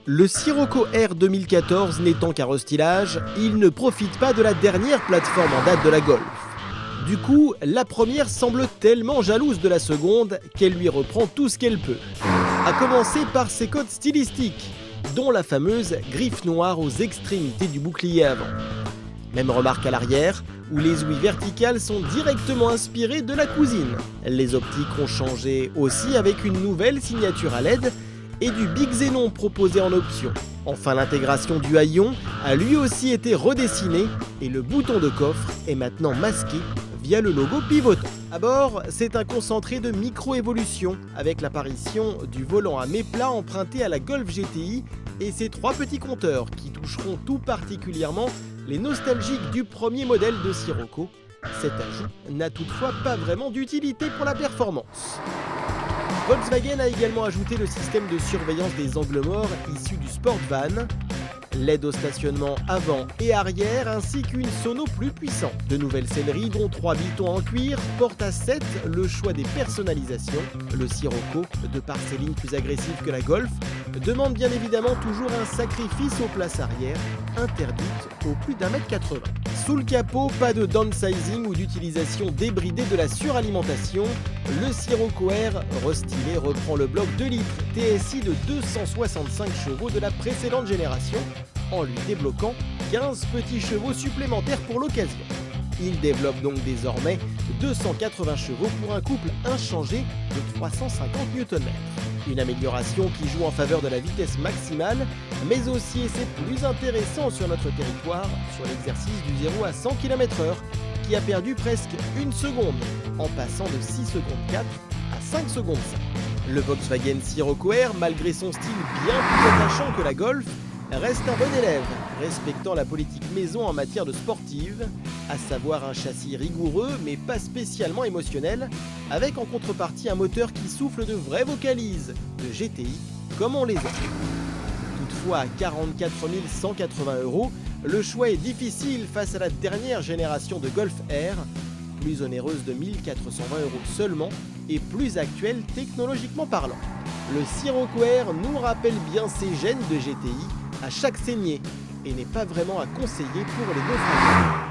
Le Sirocco R 2014 n'étant qu'un restylage, il ne profite pas de la dernière plateforme en date de la Golf. Du coup, la première semble tellement jalouse de la seconde qu'elle lui reprend tout ce qu'elle peut. À commencer par ses codes stylistiques, dont la fameuse griffe noire aux extrémités du bouclier avant. Même remarque à l'arrière, où les ouïes verticales sont directement inspirées de la cousine. Les optiques ont changé aussi avec une nouvelle signature à LED et du Big Xenon proposé en option. Enfin, l'intégration du haillon a lui aussi été redessiné et le bouton de coffre est maintenant masqué via le logo pivotant. À bord, c'est un concentré de micro-évolution avec l'apparition du volant à méplat emprunté à la Golf GTI et ses 3 petits compteurs qui toucheront tout particulièrement les nostalgiques du premier modèle de Sirocco. Cet ajout n'a toutefois pas vraiment d'utilité pour la performance. Volkswagen a également ajouté le système de surveillance des angles morts issu du Sportvan, l'aide au stationnement avant et arrière ainsi qu'une sono plus puissante. De nouvelles selleries dont 3 bitons en cuir portent à 7 le choix des personnalisations. Le Sirocco, de par ses lignes plus agressives que la Golf, demande bien évidemment toujours un sacrifice aux places arrière, interdites au plus d'1m80. Sous le capot, pas de downsizing ou d'utilisation débridée de la suralimentation. Le Sirocco R restylé reprend le bloc 2 litres TSI de 265 chevaux de la précédente génération, en lui débloquant 15 petits chevaux supplémentaires pour l'occasion. Il développe donc désormais 280 chevaux pour un couple inchangé de 350 Nm. Une amélioration qui joue en faveur de la vitesse maximale, mais aussi, et c'est plus intéressant sur notre territoire, sur l'exercice du 0 à 100 km/h, qui a perdu presque 1 seconde, en passant de 6 secondes 4 à 5 secondes 5. Le Volkswagen Sirocco R, malgré son style bien plus attachant que la Golf, reste un bon élève, respectant la politique maison en matière de sportive, à savoir un châssis rigoureux mais pas spécialement émotionnel, avec en contrepartie un moteur qui souffle de vraies vocalises de GTI comme on les aime. Toutefois, à 44 180 €, le choix est difficile face à la dernière génération de Golf R, plus onéreuse de 1 420 € seulement et plus actuelle technologiquement parlant. Le Sirocco R nous rappelle bien ses gènes de GTI à chaque saignée et n'est pas vraiment à conseiller pour les naufragés.